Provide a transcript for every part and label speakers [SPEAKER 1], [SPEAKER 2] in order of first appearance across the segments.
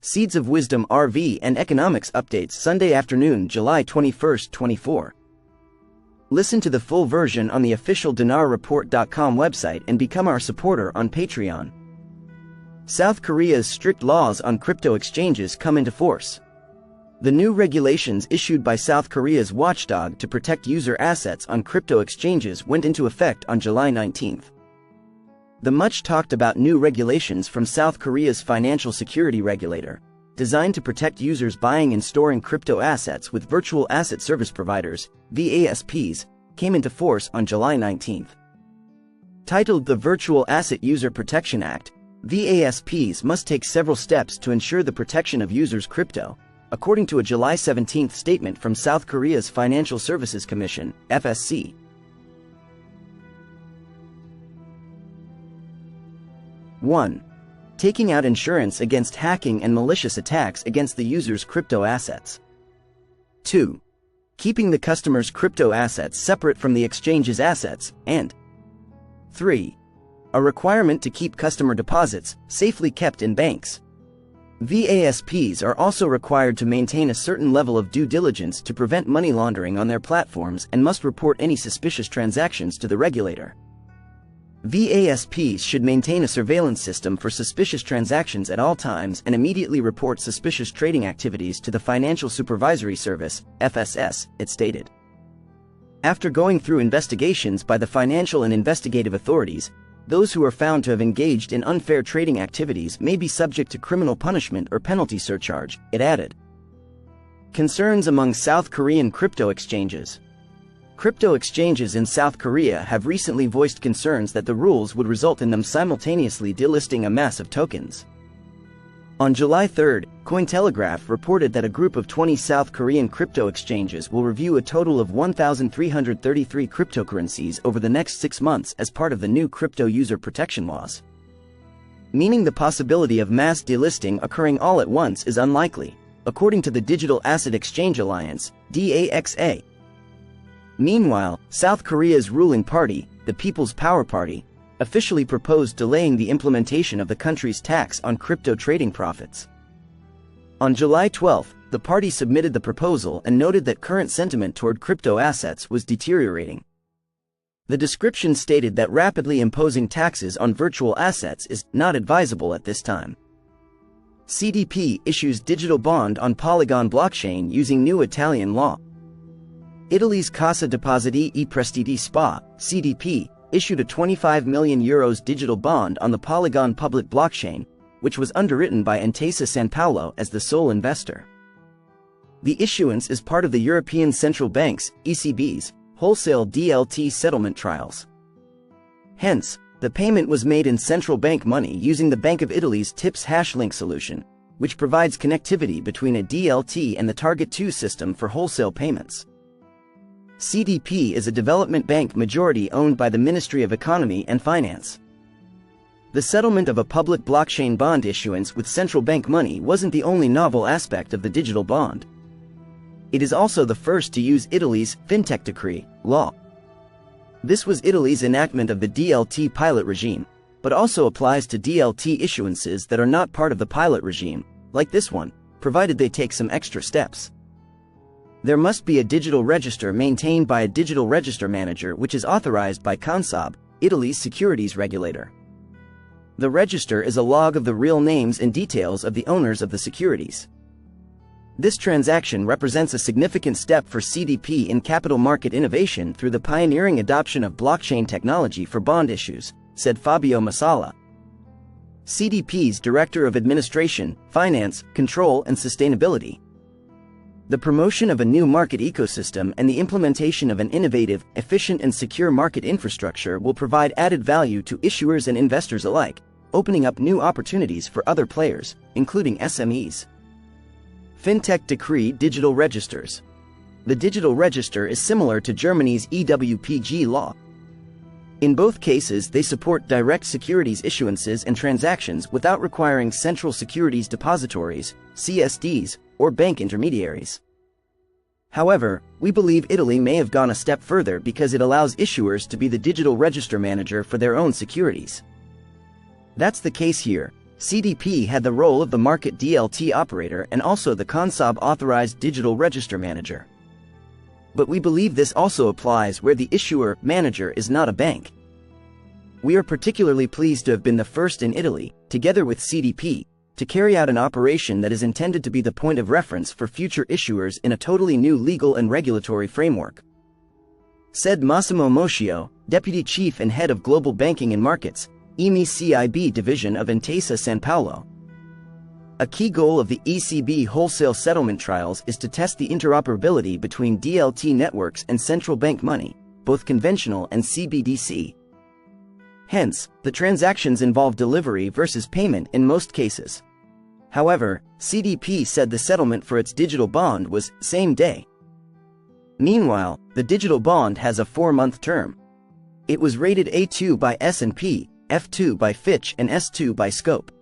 [SPEAKER 1] Seeds of Wisdom RV and Economics Updates Sunday afternoon, July 21, 24. Listen to the full version on the official dinarreport.com website and become our supporter on Patreon. South Korea's strict laws on crypto exchanges come into force. The new regulations issued by South Korea's watchdog to protect user assets on crypto exchanges went into effect on July 19. The much-talked-about new regulations from South Korea's financial security regulator, designed to protect users buying and storing crypto assets with virtual asset service providers, VASPs, came into force on July 19. Titled the Virtual Asset User Protection Act, VASPs must take several steps to ensure the protection of users' crypto, according to a July 17 statement from South Korea's Financial Services Commission, FSC. 1. Taking out insurance against hacking and malicious attacks against the user's crypto assets. 2. Keeping the customer's crypto assets separate from the exchange's assets, and 3. A requirement to keep customer deposits safely kept in banks. VASPs are also required to maintain a certain level of due diligence to prevent money laundering on their platforms and must report any suspicious transactions to the regulator. VASPs should maintain a surveillance system for suspicious transactions at all times and immediately report suspicious trading activities to the Financial Supervisory Service, FSS, it stated. After going through investigations by the financial and investigative authorities, those who are found to have engaged in unfair trading activities may be subject to criminal punishment or penalty surcharge, it added. Concerns among South Korean crypto exchanges. Crypto exchanges in South Korea have recently voiced concerns that the rules would result in them simultaneously delisting a mass of tokens. On July 3, Cointelegraph reported that a group of 20 South Korean crypto exchanges will review a total of 1,333 cryptocurrencies over the next 6 months as part of the new crypto user protection laws. Meaning the possibility of mass delisting occurring all at once is unlikely, according to the Digital Asset Exchange Alliance, DAXA. Meanwhile, South Korea's ruling party, the People's Power Party, officially proposed delaying the implementation of the country's tax on crypto trading profits. On July 12, the party submitted the proposal and noted that current sentiment toward crypto assets was deteriorating. The description stated that rapidly imposing taxes on virtual assets is not advisable at this time. CDP issues digital bond on Polygon blockchain using new Italian law. Italy's Cassa Depositi e Prestiti SPA, CDP, issued a €25 million digital bond on the Polygon public blockchain, which was underwritten by Intesa Sanpaolo as the sole investor. The issuance is part of the European Central Bank's, ECB's, wholesale DLT settlement trials. Hence, the payment was made in central bank money using the Bank of Italy's TIPS hash-link solution, which provides connectivity between a DLT and the Target2 system for wholesale payments. CDP is a development bank majority owned by the Ministry of Economy and Finance. The settlement of a public blockchain bond issuance with central bank money wasn't the only novel aspect of the digital bond. It is also the first to use Italy's fintech decree law. This was Italy's enactment of the DLT pilot regime, but also applies to DLT issuances that are not part of the pilot regime, like this one, provided they take some extra steps. There must be a digital register maintained by a digital register manager which is authorized by Consob, Italy's securities regulator. The register is a log of the real names and details of the owners of the securities. This transaction represents a significant step for CDP in capital market innovation through the pioneering adoption of blockchain technology for bond issues, said Fabio Masala, CDP's Director of Administration, Finance, Control and Sustainability. The promotion of a new market ecosystem and the implementation of an innovative, efficient and secure market infrastructure will provide added value to issuers and investors alike, opening up new opportunities for other players, including SMEs. Fintech Decree Digital Registers. The digital register is similar to Germany's EWPG law. In both cases, they support direct securities issuances and transactions without requiring central securities depositories, CSDs, or bank intermediaries. However, we believe Italy may have gone a step further because it allows issuers to be the digital register manager for their own securities. That's the case here, CDP had the role of the market DLT operator and also the CONSOB authorized digital register manager. But we believe this also applies where the issuer manager is not a bank. We are particularly pleased to have been the first in Italy, together with CDP, to carry out an operation that is intended to be the point of reference for future issuers in a totally new legal and regulatory framework. Said Massimo Moschio, Deputy Chief and Head of Global Banking and Markets, EMI-CIB Division of Intesa Sanpaolo. A key goal of the ECB wholesale settlement trials is to test the interoperability between DLT networks and central bank money, both conventional and CBDC. Hence, the transactions involve delivery versus payment in most cases. However, CDP said the settlement for its digital bond was same day. Meanwhile, the digital bond has a 4-month term. It was rated A2 by S&P, F2 by Fitch and S2 by Scope.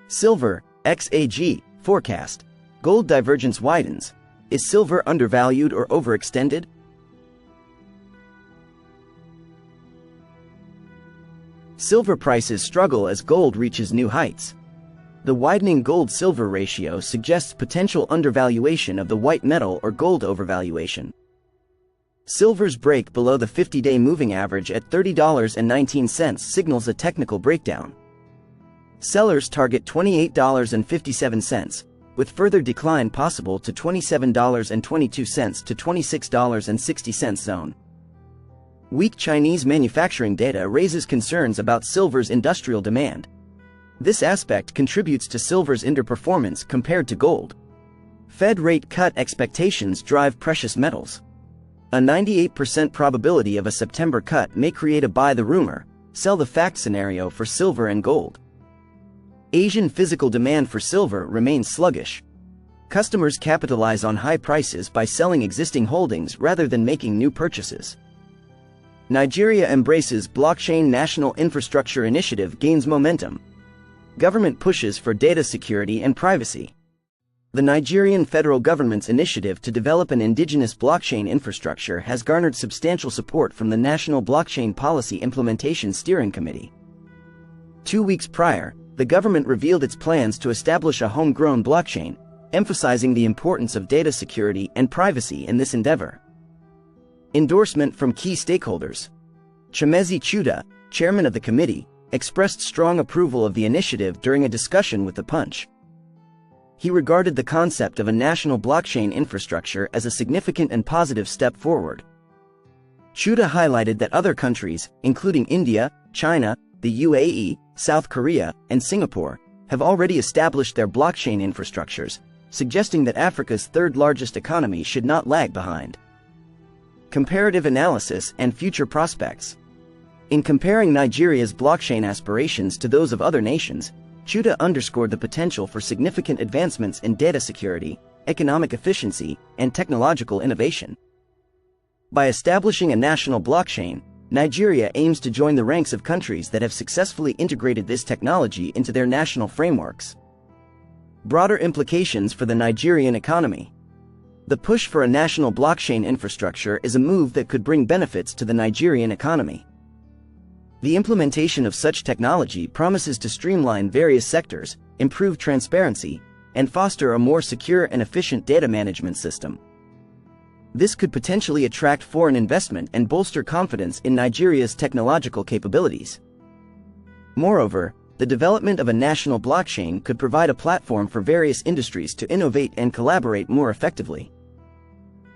[SPEAKER 1] Silver, XAG, forecast. Gold divergence widens. Is silver undervalued or overextended? Silver prices struggle as gold reaches new heights. The widening gold-silver ratio suggests potential undervaluation of the white metal or gold overvaluation. Silver's break below the 50-day moving average at $30.19 signals a technical breakdown. Sellers target $28.57, with further decline possible to $27.22 to $26.60 zone. Weak Chinese manufacturing data raises concerns about silver's industrial demand. This aspect contributes to silver's underperformance compared to gold. Fed rate cut expectations drive precious metals. A 98% probability of a September cut may create a buy the rumor, sell the fact scenario for silver and gold. Asian physical demand for silver remains sluggish. Customers capitalize on high prices by selling existing holdings rather than making new purchases. Nigeria embraces Blockchain National Infrastructure Initiative gains momentum. Government pushes for data security and privacy. The Nigerian federal government's initiative to develop an indigenous blockchain infrastructure has garnered substantial support from the National Blockchain Policy Implementation Steering Committee. 2 weeks prior, the government revealed its plans to establish a homegrown blockchain, emphasizing the importance of data security and privacy in this endeavor. Endorsement from key stakeholders. Chimezi Chuda, chairman of the committee, expressed strong approval of the initiative during a discussion with The Punch. He regarded the concept of a national blockchain infrastructure as a significant and positive step forward. Chuda highlighted that other countries, including India, China, the UAE, South Korea, and Singapore, have already established their blockchain infrastructures, suggesting that Africa's third-largest economy should not lag behind. Comparative analysis and future prospects. In comparing Nigeria's blockchain aspirations to those of other nations, Chuda underscored the potential for significant advancements in data security, economic efficiency, and technological innovation. By establishing a national blockchain, Nigeria aims to join the ranks of countries that have successfully integrated this technology into their national frameworks. Broader implications for the Nigerian economy. The push for a national blockchain infrastructure is a move that could bring benefits to the Nigerian economy. The implementation of such technology promises to streamline various sectors, improve transparency, and foster a more secure and efficient data management system. This could potentially attract foreign investment and bolster confidence in Nigeria's technological capabilities. Moreover, the development of a national blockchain could provide a platform for various industries to innovate and collaborate more effectively.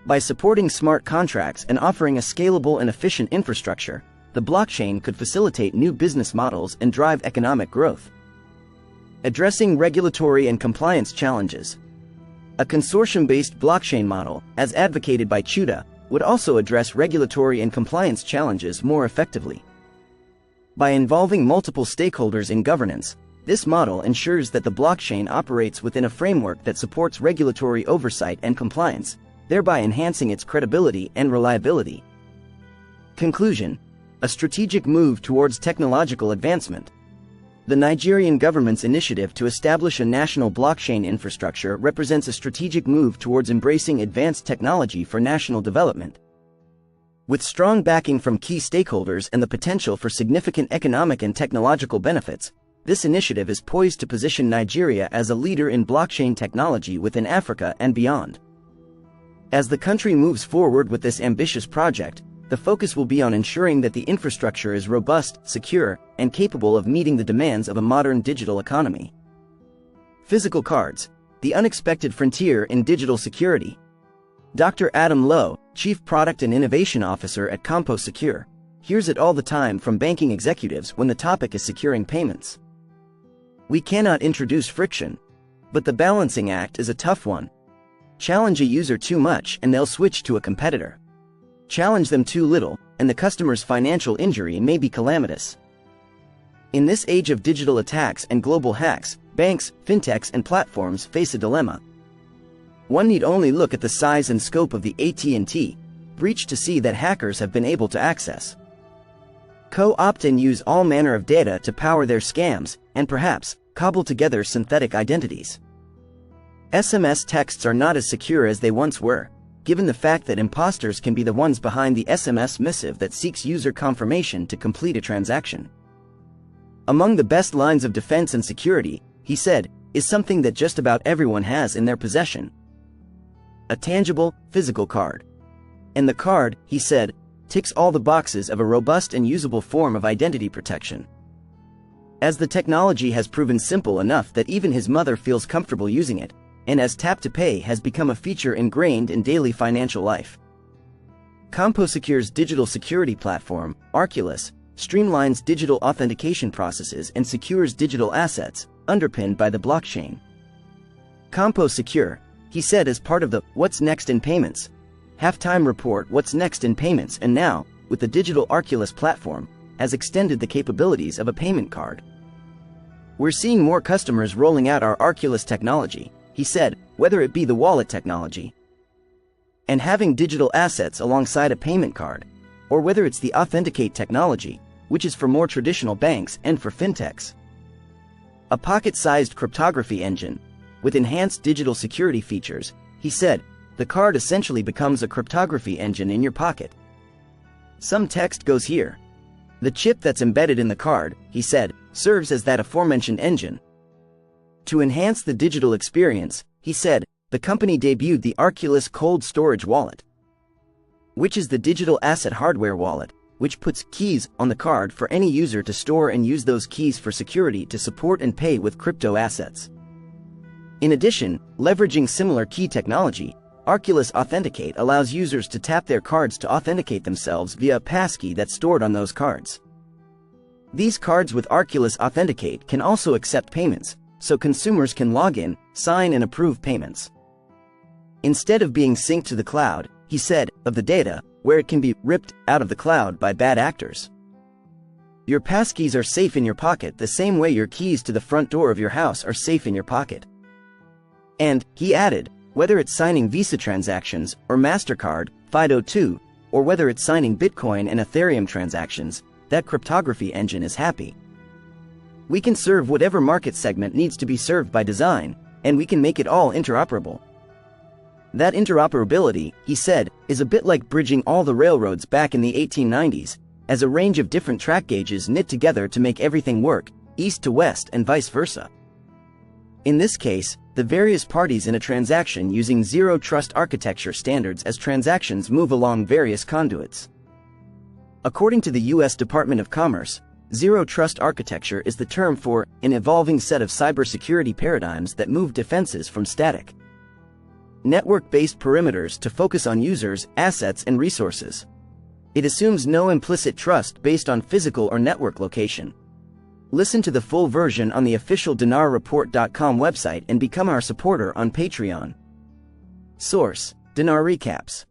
[SPEAKER 1] By supporting smart contracts and offering a scalable and efficient infrastructure, the blockchain could facilitate new business models and drive economic growth. Addressing regulatory and compliance challenges. A consortium-based blockchain model, as advocated by Chuda, would also address regulatory and compliance challenges more effectively. By involving multiple stakeholders in governance, this model ensures that the blockchain operates within a framework that supports regulatory oversight and compliance, thereby enhancing its credibility and reliability. Conclusion: a strategic move towards technological advancement. The Nigerian government's initiative to establish a national blockchain infrastructure represents a strategic move towards embracing advanced technology for national development. With strong backing from key stakeholders and the potential for significant economic and technological benefits, this initiative is poised to position Nigeria as a leader in blockchain technology within Africa and beyond. As the country moves forward with this ambitious project, the focus will be on ensuring that the infrastructure is robust, secure, and capable of meeting the demands of a modern digital economy. Physical cards, the unexpected frontier in digital security. Dr. Adam Lowe, Chief Product and Innovation Officer at CompoSecure, hears it all the time from banking executives when the topic is securing payments. We cannot introduce friction, but the balancing act is a tough one. Challenge a user too much and they'll switch to a competitor. Challenge them too little, and the customer's financial injury may be calamitous. In this age of digital attacks and global hacks, banks, fintechs, and platforms face a dilemma. One need only look at the size and scope of the AT&T breach to see that hackers have been able to access, co-opt and use all manner of data to power their scams, and perhaps cobble together synthetic identities. SMS texts are not as secure as they once were, given the fact that imposters can be the ones behind the SMS missive that seeks user confirmation to complete a transaction. Among the best lines of defense and security, he said, is something that just about everyone has in their possession: a tangible, physical card. And the card, he said, ticks all the boxes of a robust and usable form of identity protection. As the technology has proven simple enough that even his mother feels comfortable using it, and as tap-to-pay has become a feature ingrained in daily financial life. CompoSecure's digital security platform, Arculus, streamlines digital authentication processes and secures digital assets, underpinned by the blockchain. CompoSecure, he said as part of the What's Next in Payments halftime report, What's Next in Payments, and now, with the digital Arculus platform, has extended the capabilities of a payment card. We're seeing more customers rolling out our Arculus technology, he said, whether it be the wallet technology and having digital assets alongside a payment card, or whether it's the Authenticate technology, which is for more traditional banks and for fintechs. A pocket-sized cryptography engine, with enhanced digital security features, he said, the card essentially becomes a cryptography engine in your pocket. Some text goes here. The chip that's embedded in the card, he said, serves as that aforementioned engine. To enhance the digital experience, he said, the company debuted the Arculus Cold Storage Wallet, which is the digital asset hardware wallet, which puts keys on the card for any user to store and use those keys for security to support and pay with crypto assets. In addition, leveraging similar key technology, Arculus Authenticate allows users to tap their cards to authenticate themselves via a passkey that's stored on those cards. These cards with Arculus Authenticate can also accept payments, so consumers can log in, sign and approve payments. Instead of being synced to the cloud, he said, of the data, where it can be ripped out of the cloud by bad actors. Your passkeys are safe in your pocket the same way your keys to the front door of your house are safe in your pocket. And, he added, whether it's signing Visa transactions or MasterCard, FIDO2, or whether it's signing Bitcoin and Ethereum transactions, that cryptography engine is happy. We can serve whatever market segment needs to be served by design, and we can make it all interoperable. That interoperability, he said, is a bit like bridging all the railroads back in the 1890s, as a range of different track gauges knit together to make everything work, east to west and vice versa. In this case, the various parties in a transaction using zero-trust architecture standards as transactions move along various conduits. According to the U.S. Department of Commerce, zero-trust architecture is the term for an evolving set of cybersecurity paradigms that move defenses from static, network-based perimeters to focus on users, assets, and resources. It assumes no implicit trust based on physical or network location. Listen to the full version on the official dinarreport.com website and become our supporter on Patreon. Source: Dinar Recaps.